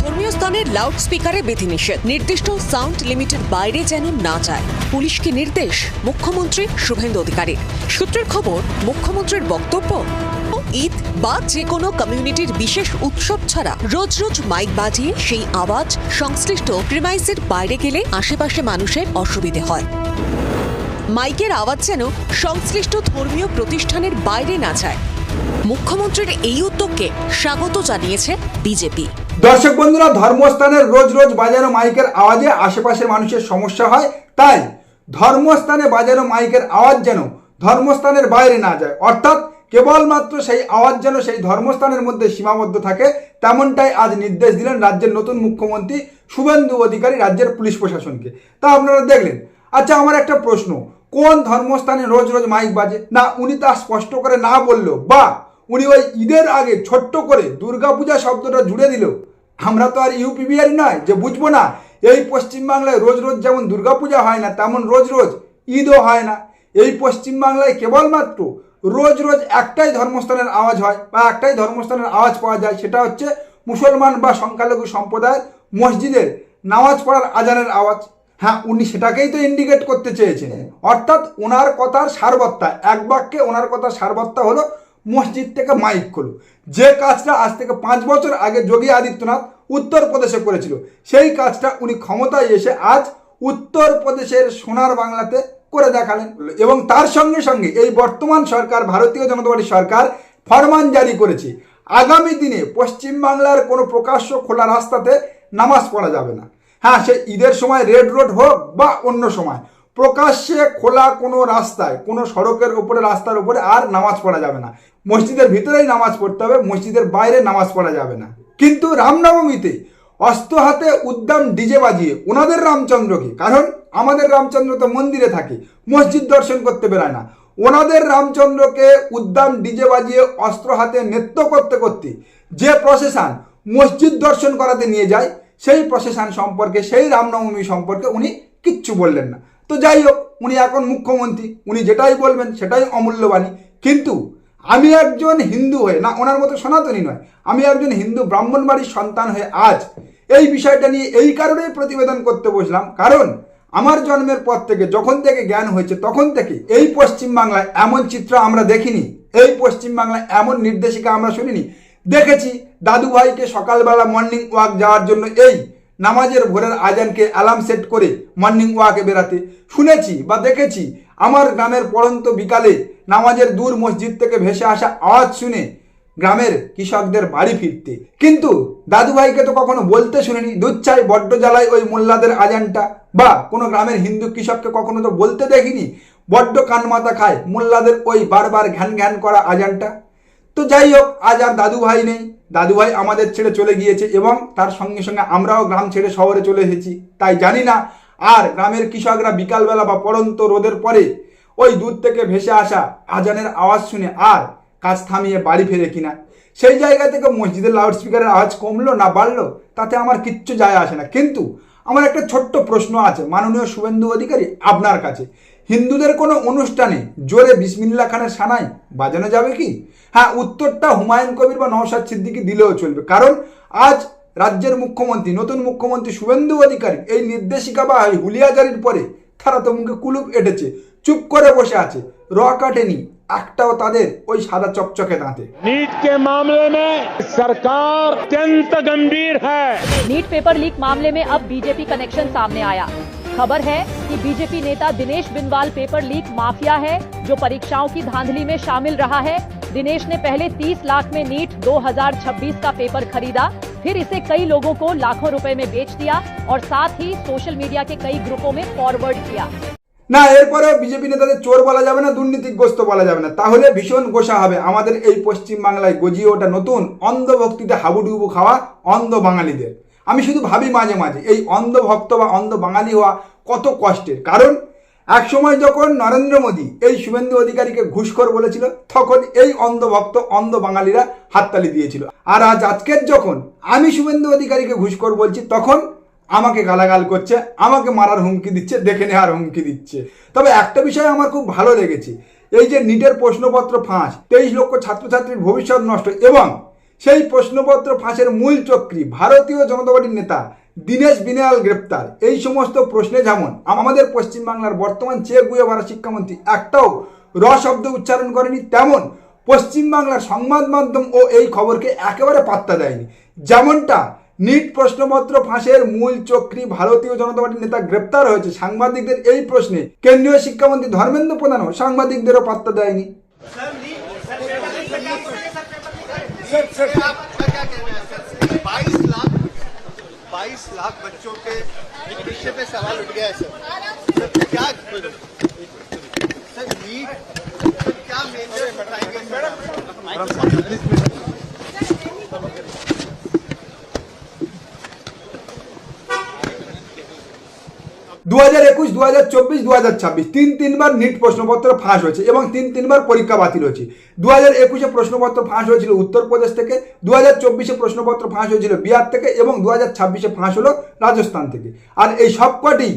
ধর্মীয় স্থানের লাউড স্পিকারে বিধিনিষেধ, নির্দিষ্ট সাউন্ড লিমিটের বাইরে যেন না যায়। পুলিশকে নির্দেশ মুখ্যমন্ত্রী শুভেন্দু অধিকারীর। সূত্রের খবর, মুখ্যমন্ত্রীর বক্তব্য, ঈদ বা যে কোনো কমিউনিটির বিশেষ উৎসব ছাড়া রোজ রোজ মাইক বাজিয়ে সেই আওয়াজ সংশ্লিষ্ট প্রিমাইসের বাইরে গেলে আশেপাশে মানুষের অসুবিধে হয়। মাইকের আওয়াজ যেন সংশ্লিষ্ট ধর্মীয় প্রতিষ্ঠানের বাইরে না যায়। মুখ্যমন্ত্রীর এই উদ্যোগকে স্বাগত জানিয়েছে বিজেপি। দর্শক বন্ধুরা, ধর্মস্থানের রোজ রোজ বাজানো মাইকের আওয়াজে আশেপাশের মানুষের সমস্যা হয়, তাই ধর্মস্থানে বাজানো মাইকের আওয়াজ যেন ধর্মস্থানের বাইরে না যায়, অর্থাৎ কেবলমাত্র সেই আওয়াজ যেন সেই ধর্মস্থানের মধ্যে সীমাবদ্ধ থাকে, তেমনটাই আজ নির্দেশ দিলেন রাজ্যের নতুন মুখ্যমন্ত্রী শুভেন্দু অধিকারী রাজ্যের পুলিশ প্রশাসনকে। তা আপনারা দেখলেন। আচ্ছা, আমার একটা প্রশ্ন, কোন ধর্মস্থানে রোজ রোজ মাইক বাজে? না উনি তা স্পষ্ট করে না বললো, বা উনি ওই ঈদের আগে ছোট্ট করে দুর্গাপূজা শব্দটা জুড়ে দিল। আমরা তো আর ইউপি বিহারি নয় যে বুঝবো না এই পশ্চিমবাংলায় রোজ রোজ যেমন দুর্গাপূজা হয় না, তেমন রোজ রোজ ঈদও হয় না। এই পশ্চিমবাংলায় কেবলমাত্র রোজ রোজ একটাই ধর্মস্থানের আওয়াজ হয় বা একটাই ধর্মস্থানের আওয়াজ পাওয়া যায়, সেটা হচ্ছে মুসলমান বা সংখ্যালঘু সম্প্রদায়ের মসজিদের নামাজ পড়ার আজানের আওয়াজ। হ্যাঁ, উনি সেটাকেই তো ইন্ডিকেট করতে চেয়েছেন, অর্থাৎ ওনার কথার সারবত্তা, এক বাক্যে ওনার কথার সারবত্তা হলো মসজিদ থেকে মাইক খোলো। যে কাজটা আজ থেকে 5 বছর আগে যোগী আদিত্যনাথ উত্তরপ্রদেশে করেছিল, সেই কাজটা উনি ক্ষমতায় এসে আজ উত্তরপ্রদেশের সোনার বাংলাতে করে দেখালেন। এবং তার সঙ্গে সঙ্গে এই বর্তমান সরকার, ভারতীয় জনতা পার্টির সরকার ফরমান জারি করেছে, আগামী দিনে পশ্চিমবাংলার কোনো প্রকাশ্য খোলা রাস্তাতে নামাজ পড়া যাবে না। হ্যাঁ, সে ঈদের সময় রেড রোড হোক বা অন্য সময়, প্রকাশ্যে খোলা কোনো রাস্তায়, কোনো সড়কের উপরে, রাস্তার উপরে আর নামাজ পড়া যাবে না। মসজিদের ভিতরেই নামাজ পড়তে হবে, মসজিদের বাইরে নামাজ পড়া যাবে না। কিন্তু রামনবমীতে অস্ত্র হাতে উদ্দাম ডিজে বাজিয়ে ওনাদের রামচন্দ্রকে, কারণ আমাদের রামচন্দ্র তো মন্দিরে থাকে, মসজিদ দর্শন করতে বেরায় না, ওনাদের রামচন্দ্রকে উদ্দাম ডিজে বাজিয়ে অস্ত্র হাতে নৃত্য করতে করতে যে প্রসেশন মসজিদ দর্শন করাতে নিয়ে যায়, সেই প্রসেশন সম্পর্কে, সেই রামনবমী সম্পর্কে উনি কিচ্ছু বললেন না। তো যাই হোক, উনি এখন মুখ্যমন্ত্রী, উনি যেটাই বলবেন সেটাই অমূল্যবাণী। কিন্তু আমি একজন হিন্দু হয়ে, না ওনার মতো সনাতনী নয়, আমি একজন হিন্দু ব্রাহ্মণ বাড়ির সন্তান হয়ে আজ এই বিষয়টা নিয়ে এই কারণেই প্রতিবেদন করতে বসলাম, কারণ আমার জন্মের পর থেকে, যখন থেকে জ্ঞান হয়েছে তখন থেকে এই পশ্চিমবাংলায় এমন চিত্র আমরা দেখিনি, এই পশ্চিমবাংলায় এমন নির্দেশিকা আমরা শুনিনি। দেখেছি দাদু ভাইকে সকালবেলা মর্নিং ওয়াক যাওয়ার জন্য এই নামাজের ভোরের আজানকে অ্যালার্ম সেট করে মর্নিং ওয়াকে বেরাতে শুনেছি বা দেখেছি। আমার গ্রামের পড়ন্ত বিকালে নামাজের দূর মসজিদ থেকে ভেসে আসা আওয়াজ শুনে গ্রামের কৃষকদের বাড়ি ফিরতে। কিন্তু দাদু ভাইকে তো কখনো বলতে শুনিনি, দুধ চাই বড্ড জ্বালায় ওই মোল্লাদের আজানটা, বা কোনো গ্রামের হিন্দু কৃষককে কখনো তো বলতে দেখিনি বড্ড কান মাথা খায় মোল্লাদের ওই বারবার ঘ্যান ঘ্যান করা আজানটা। তো যাই হোক, আজ আর দাদু ভাই নেই, দাদু ভাই আমাদের ছেড়ে চলে গিয়েছে এবং তার সঙ্গে সঙ্গে আমরাও গ্রাম ছেড়ে শহরে চলে এসেছি। তাই জানি না আর গ্রামের কৃষকরা বিকালবেলা বা পড়ন্ত রোদের পরে ওই দূর থেকে ভেসে আসা আজানের আওয়াজ শুনে আর কাজ থামিয়ে বাড়ি ফেরে কিনা। সেই জায়গা থেকে মসজিদের লাউডস্পিকারের আওয়াজ কমলো না বাড়লো তাতে আমার কিচ্ছু যায় আসে না। কিন্তু আমার একটা ছোট্ট প্রশ্ন আছে মাননীয় শুভেন্দু অধিকারী আপনার কাছে, হিন্দুদের কোনো অনুষ্ঠানে জোরে বিসমিল্লাহ খানের সানাই বাজানো যাবে কি? হ্যাঁ, উত্তরটা হুমায়ুন কবির বা নওশাদ সিদ্দিকী দিলেও চলবে, কারণ আজ রাজ্যের মুখ্যমন্ত্রী, নতুন মুখ্যমন্ত্রী শুভেন্দু অধিকারী এই নির্দেশিকা বা হুলিয়াজারির পরে তারা তো মুখে কুলুপ এঁটেছে, চুপ করে বসে আছে, র কাটেনি একটাও তাদের ওই সাদা চকচকে দাঁতে। नीट के मामले में सरकार अत्यंत गंभीर है। नीट पेपर लीक मामले में अब बीजेपी कनेक्शन सामने आया। खबर है कि बीजेपी नेता दिनेश बिंदवाल पेपर लीक माफिया है, जो परीक्षाओं की धांधली में शामिल रहा है। दिनेश ने पहले 30 लाख में नीट 2026 का पेपर खरीदा, फिर इसे कई लोगों को लाखों रुपए में बेच दिया और साथ ही सोशल मीडिया के कई ग्रुपों में फॉरवर्ड किया। না, এরপরেও বিজেপি নেতাদের চোর বলা যাবে না, দুর্নীতিগ্রস্ত বলা যাবে না, তাহলে ভীষণ গোসা হবে আমাদের এই পশ্চিমবাংলায় গজিয়ে ওঠা নতুন অন্ধভক্তিতে হাবুডুবু খাওয়া অন্ধ বাঙালিদের। আমি শুধু ভাবি মাঝে মাঝে এই অন্ধভক্ত বা অন্ধ বাঙালি হওয়া কত কষ্টের, কারণ এক সময় যখন নরেন্দ্র মোদী এই শুভেন্দু অধিকারীকে ঘুষখোর বলেছিল, তখন এই অন্ধভক্ত অন্ধ বাঙালিরা হাততালি দিয়েছিল। আর আজকের যখন আমি শুভেন্দু অধিকারীকে ঘুষখোর বলছি, তখন আমাকে গালাগাল করছে, আমাকে মারার হুমকি দিচ্ছে, দেখে নেওয়ার হুমকি দিচ্ছে। তবে একটা বিষয় আমার খুব ভালো লেগেছে, এই যে নিটের প্রশ্নপত্র ফাঁস, 23 লক্ষ ছাত্রছাত্রীর ভবিষ্যৎ নষ্ট এবং সেই প্রশ্নপত্র ফাঁসের মূল চক্রী ভারতীয় জনতা পার্টির নেতা দীনেশ বিনয়াল গ্রেপ্তার, এই সমস্ত প্রশ্নে যেমন আমাদের পশ্চিমবাংলার বর্তমান চেগুয়ে ভাড়া শিক্ষামন্ত্রী একটাও র শব্দ উচ্চারণ করেনি, তেমন পশ্চিমবাংলার সংবাদ মাধ্যম ও এই খবরকে একেবারে পাত্তা দেয়নি। যেমনটা নিট প্রশ্নপত্র ফাঁসের মূল চক্রী ভারতীয় জনতা পার্টির নেতা গ্রেপ্তার হয়েছে, সাংবাদিকদের এই প্রশ্নে কেন্দ্রীয় শিক্ষামন্ত্রী ধর্মেন্দ্র প্রধানও সাংবাদিকদেরও পাত্তা দেয়নি। आप क्या कह रहे हैं सर? 22 लाख बच्चों के भविष्य पे सवाल उठ गया है सर। क्या सर नीट क्या मेजर बताएंगे सर? 2021, 2024, 2026 তিনবার নিট প্রশ্নপত্র ফাঁস হয়েছে এবং তিনবার পরীক্ষা বাতিল হয়েছে। 2021-এ প্রশ্নপত্র ফাঁস হয়েছিল উত্তরপ্রদেশ থেকে, 2024-এ প্রশ্নপত্র ফাঁস হয়েছিল বিহার থেকে এবং 2026-এ ফাঁস হলো রাজস্থান থেকে। আর এই সবকটি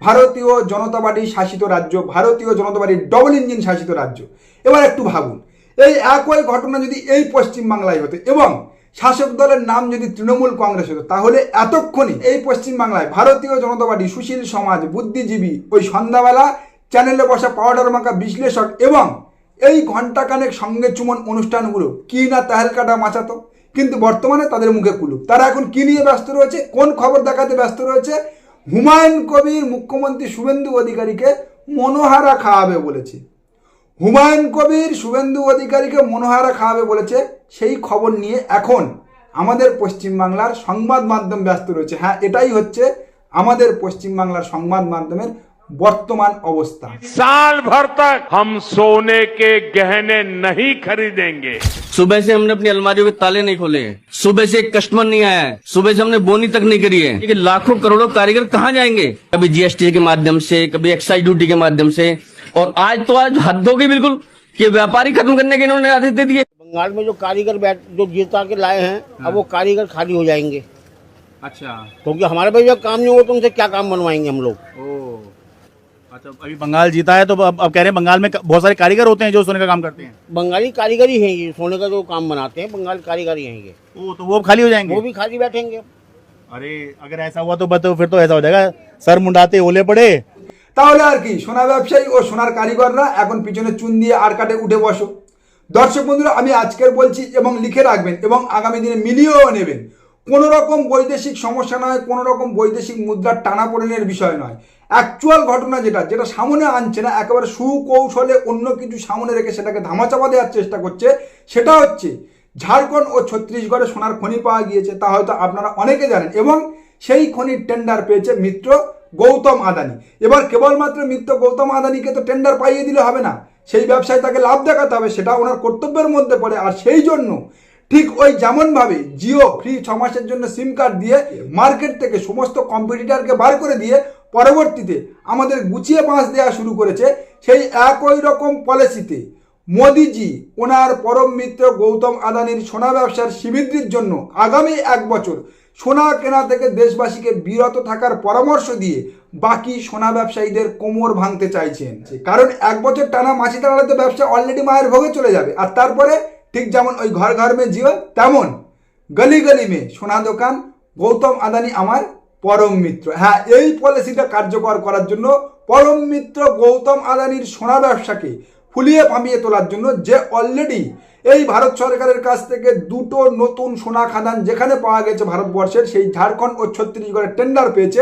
ভারতীয় জনতা পার্টি শাসিত রাজ্য, ভারতীয় জনতা পার্টির ডবল ইঞ্জিন শাসিত রাজ্য। এবার একটু ভাবুন, এই একই ঘটনা যদি এই পশ্চিমবাংলায় হতো এবং শাসক দলের নাম যদি তৃণমূল কংগ্রেস হতো, তাহলে এতক্ষণে এই পশ্চিমবাংলায় ভারতীয় জনতা পার্টি, সুশীল সমাজ, বুদ্ধিজীবী, ওই সন্ধ্যাবেলা চ্যানেলে বসা পাউডার মাখা বিশ্লেষক এবং এই ঘণ্টাখানেক সঙ্গে চুমন অনুষ্ঠানগুলো কি না তেহেলকাটা মাচাতো। কিন্তু বর্তমানে তাদের মুখে কুলুপ। তারা এখন কি নিয়ে ব্যস্ত রয়েছে, কোন খবর দেখাতে ব্যস্ত রয়েছে? হুমায়ুন কবির মুখ্যমন্ত্রী শুভেন্দু অধিকারীকে মনোহারা খাওয়াবে বলেছে। হুমায়ুন কবির শুভেন্দু অধিকারীকে মনোহারা খাওয়াবে বলেছে, সেই খবর নিয়ে এখন আমাদের পশ্চিমবাংলার সংবাদ মাধ্যম ব্যস্ত রয়েছে। হ্যাঁ, এটাই হচ্ছে আমাদের পশ্চিমবাংলার সংবাদ মাধ্যমের বর্তমান অবস্থা। साल भर तक हम सोने के गहने नहीं खरीदेंगे। सुबह से हमने अपनी अलमारियों के ताले नहीं खोले हैं, सुबह से एक कस्टमर नहीं आया है, सुबह से हमने बोनी तक नहीं करी है। ये लाखों करोड़ों कारीगर कहाँ जाएंगे? कभी जीएसटी के माध्यम से, कभी एक्साइज ड्यूटी के माध्यम से, और आज हद हो गई बिल्कुल कि व्यापारी खत्म करने के इन्होंने आदेश दे दिए। बंगाल में जो कारीगर जो जीता के लाए हैं, अब वो कारीगर खाली हो जाएंगे। अच्छा, क्योंकि हमारे पास जब काम नहीं होगा तो उनसे क्या काम बनवाएंगे हम लोग। अच्छा, अभी बंगाल जीता है तो अब कह रहे हैं बंगाल में बहुत सारे कारीगर होते हैं जो सोने का काम करते हैं। बंगाली कारीगर ही हैं, ये सोने का जो काम बनाते हैं बंगाल कारीगर ही हैं ये। तो वो खाली हो जाएंगे, वो भी खाली बैठेंगे। अरे अगर ऐसा हुआ तो फिर तो ऐसा हो जाएगा, सर मुंडाते ओले पड़े। তাহলে আর কি, সোনা ব্যবসায়ী ও সোনার কারিগররা এখন পিছনে চুন দিয়ে আর কাটে উঠে বসো। দর্শক বন্ধুরা, আমি আজকের বলছি এবং লিখে রাখবেন এবং আগামী দিনে মিলিয়েও নেবেন, কোনো রকম বৈদেশিক সমস্যা নয়, কোনো রকম বৈদেশিক মুদ্রার টানাপোড়েনের বিষয় নয়। অ্যাকচুয়াল ঘটনা যেটা সামনে আনছে না, একেবারে সুকৌশলে অন্য কিছু সামনে রেখে সেটাকে ধামাচাপা দেওয়ার চেষ্টা করছে, সেটা হচ্ছে ঝাড়খণ্ড ও ছত্তিশগড়ে সোনার খনি পাওয়া গিয়েছে। তা হয়তো আপনারা অনেকে জানেন এবং সেই খনির টেন্ডার পেয়েছে মিত্র গৌতম আদানি। এবার কেবলমাত্র মিত্র গৌতম আদানিকে তো টেন্ডার পাইয়ে দিলে হবে না, সেই ব্যবসায় তাকে লাভ দেখাতে হবে, সেটা ওনার কর্তব্যের মধ্যে পড়ে। আর সেই জন্য ঠিক ওই যেমনভাবে জিও ফ্রি 6 মাসের জন্য সিম কার্ড দিয়ে মার্কেট থেকে সমস্ত কম্পিটিটরকে বার করে দিয়ে পরবর্তীতে আমাদের গুছিয়ে বাঁশ দেওয়া শুরু করেছে, সেই একই রকম পলিসিতে মোদিজি ওনার পরম মিত্র গৌতম আদানির সোনা ব্যবসার সমৃদ্ধির জন্য আগামী 1 বছর সোনা কেনা থেকে দেশবাসীকে বিরত থাকার পরামর্শ দিয়ে বাকি সোনা ব্যবসায়ীদের কোমর ভাঙতে চাইছেন। কারণ 1 বছর টানা মাছি তাড়ালে তো ব্যবসা অলরেডি মায়ের ভোগে চলে যাবে। আর তারপরে ঠিক যেমন ওই ঘর ঘর মে জিও, তেমন গলি গলি মে সোনা দোকান, গৌতম আদানি আমার পরম মিত্র। হ্যাঁ, এই পলিসিটা কার্যকর করার জন্য পরম মিত্র গৌতম আদানির সোনা ব্যবসাকে ফুলিয়ে ফাঁপিয়ে তোলার জন্য যে অলরেডি এই ভারত সরকারের কাছ থেকে 2টো নতুন সোনা খাদান যেখানে পাওয়া গেছে ভারতবর্ষের, সেই ঝাড়খণ্ড ও ছত্তিশগড়ের টেন্ডার পেয়েছে,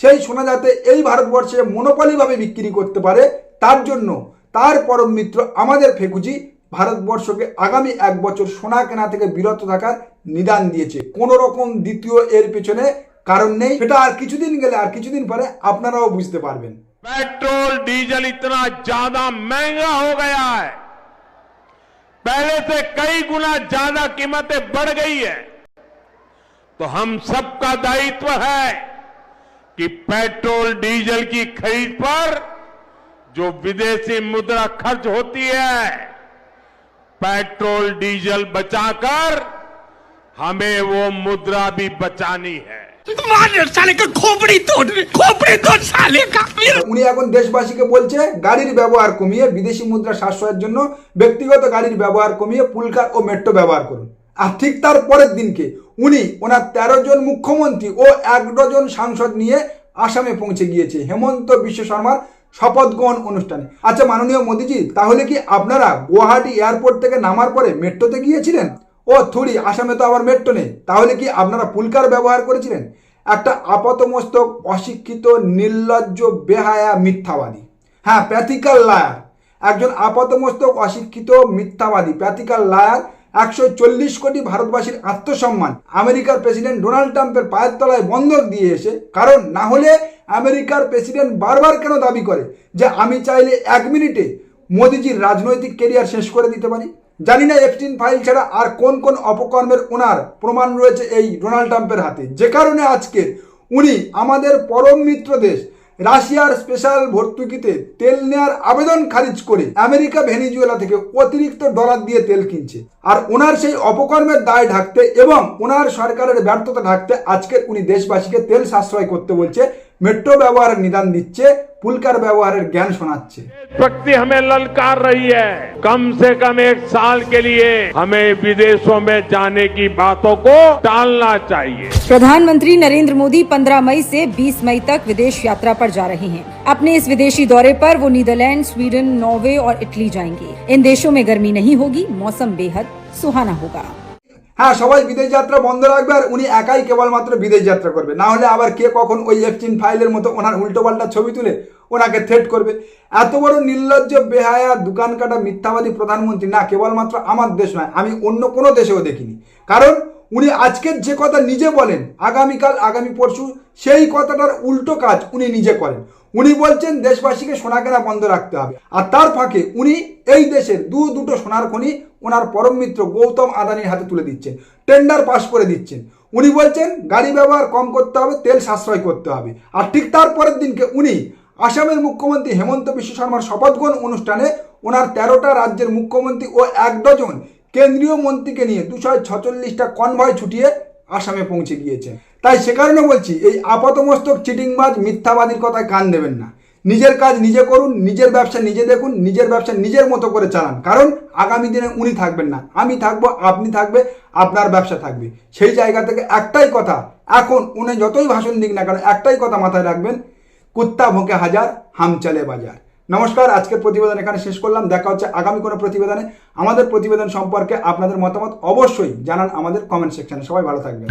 সেই সোনা যাতে এই ভারতবর্ষে মনোপলিভাবে বিক্রি করতে পারে, তার জন্য তার পরম মিত্র আমাদের ফেকুজি ভারতবর্ষকে আগামী 1 বছর সোনা কেনা থেকে বিরত থাকার নিদান দিয়েছে। কোনো রকম দ্বিতীয় এর পেছনে কারণ নেই, সেটা আর কিছুদিন গেলে, আর কিছুদিন পরে আপনারাও বুঝতে পারবেন। पेट्रोल डीजल इतना ज्यादा महंगा हो गया है, पहले से कई गुना ज्यादा कीमतें बढ़ गई है। तो हम सबका दायित्व है कि पेट्रोल डीजल की खरीद पर जो विदेशी मुद्रा खर्च होती है, पेट्रोल डीजल बचाकर हमें वो मुद्रा भी बचानी है। উনি এখন দেশবাসীকে বলছে গাড়ির ব্যবহার কমিয়ে বিদেশি মুদ্রা সাশ্রয়ের জন্য ব্যক্তিগত গাড়ির ব্যবহার কমিয়ে পুলকার ও মেট্রো ব্যবহার করুন। আর ঠিক তার পরের দিনকে উনি ওনার 13 জন মুখ্যমন্ত্রী ও 1 ডজন সাংসদ নিয়ে আসামে পৌঁছে গিয়েছে হেমন্ত বিশ্ব শর্মার শপথ গ্রহণ অনুষ্ঠানে। আচ্ছা মাননীয় মোদীজি, তাহলে কি আপনারা গুয়াহাটি এয়ারপোর্ট থেকে নামার পরে মেট্রোতে গিয়েছিলেন? ও থুড়ি, আসামে তো আবার মেট্রো নেই। তাহলে কি আপনারা পুলকার ব্যবহার করেছিলেন? একটা আপাতমস্তক অশিক্ষিত, নির্লজ্জ, বেহায়া, মিথ্যাবাদী, হ্যাঁ প্যাথিক্যাল লায়ার, একজন আপাতমস্তক অশিক্ষিত মিথ্যাবাদী প্যাথিক্যাল লায়ার 140 কোটি ভারতবাসীর আত্মসম্মান আমেরিকার প্রেসিডেন্ট ডোনাল্ড ট্রাম্পের পায়ের তলায় বন্ধক দিয়ে এসে, কারণ না হলে আমেরিকার প্রেসিডেন্ট বারবার কেন দাবি করে যে আমি চাইলে 1 মিনিটে মোদিজির রাজনৈতিক কেরিয়ার শেষ করে দিতে পারি। জানি না এপস্টিন ফাইল ছাড়া আর কোন কোন অপকর্মের ওনার প্রমাণ রয়েছে এই ডোনাল্ড ট্রাম্পের হাতে, যে কারণে আজকে উনি আমাদের পরম মিত্র দেশ রাশিয়ার স্পেশাল ভর্তুকিতে তেল নেওয়ার আবেদন খারিজ করে আমেরিকা ভেনিজুয়েলা থেকে অতিরিক্ত ডলার দিয়ে তেল কিনছে। আর ওনার সেই অপকর্মের দায় ঢাকতে এবং ওনার সরকারের ব্যর্থতা ঢাকতে আজকে উনি দেশবাসীকে তেল সাশ্রয় করতে বলছে, মেট্রো ব্যবহারের নিদান দিচ্ছে, পুলকার ব্যবহারের জ্ঞান শোনাচ্ছে। शक्ति हमें ललकार रही है। कम से कम 1 साल के लिए हमें विदेशों में जाने की बातों को टालना चाहिए। प्रधानमंत्री नरेंद्र मोदी 15 मई से 20 मई तक विदेश यात्रा पर जा रहे हैं। अपने इस विदेशी दौरे पर वो नीदरलैंड, स्वीडन, नॉर्वे और इटली जाएंगे। इन देशों में गर्मी नहीं होगी, मौसम बेहद सुहाना होगा। হ্যাঁ, সবাই বিদেশ যাত্রা বন্ধ রাখবে আর উনি একাই কেবলমাত্র বিদেশ যাত্রা করবে, না হলে আবার কে কখন ওই এপস্টিন ফাইলের মতো ওনার উল্টোপাল্টা ছবি তুলে ওনাকে থ্রেট করবে। এত বড় নির্লজ্জ, বেহায়া, দোকান কাটা, মিথ্যাবাদী প্রধানমন্ত্রী না কেবলমাত্র আমার দেশ নয়, আমি অন্য কোনো দেশেও দেখিনি। কারণ উনি আজকের যে কথা নিজে বলেন, আগামীকাল, আগামী পরশু সেই কথাটার উল্টো কাজ উনি নিজে করেন। উনি বলছেন দেশবাসীকে সোনা কেনা বন্ধ রাখতে হবে, আর তার ফাঁকে উনি এই দেশের দুটো সোনার খনি ওনার পরম মিত্র গৌতম আদানির হাতে তুলে দিচ্ছেন, টেন্ডার পাস করে দিচ্ছেন। উনি বলছেন গাড়ি ব্যবহার কম করতে হবে, তেল সাশ্রয় করতে হবে। আর ঠিক তার পরের দিনকে উনি আসামের মুখ্যমন্ত্রী হেমন্ত বিশ্ব শর্মার শপথ গ্রহণ অনুষ্ঠানে ওনার 13টা রাজ্যের মুখ্যমন্ত্রী ও 1 ডজন কেন্দ্রীয় মন্ত্রীকে নিয়ে 246টা কনভয় ছুটিয়ে আসামে পৌঁছে গিয়েছে। তাই সে কারণে বলছি, এই আপাতমস্তক চিটিংবাজ মিথ্যাবাদীর কথায় কান দেবেন না। নিজের কাজ নিজে করুন, নিজের ব্যবসা নিজে দেখুন, নিজের ব্যবসা নিজের মতো করে চালান। কারণ আগামী দিনে উনি থাকবেন না, আমি থাকবো, আপনি থাকবে, আপনার ব্যবসা থাকবে। সেই জায়গা থেকে একটাই কথা, এখন উনি যতই ভাষণ দিক না কেন, একটাই কথা মাথায় রাখবেন, কুত্তা ভোঁকে হাজার, হাম চলে বাজার। নমস্কার, আজকের প্রতিবেদন এখানে শেষ করলাম। দেখা হচ্ছে আগামী কোনো প্রতিবেদনে। আমাদের প্রতিবেদন সম্পর্কে আপনাদের মতামত অবশ্যই জানান আমাদের কমেন্ট সেকশনে। সবাই ভালো থাকবেন।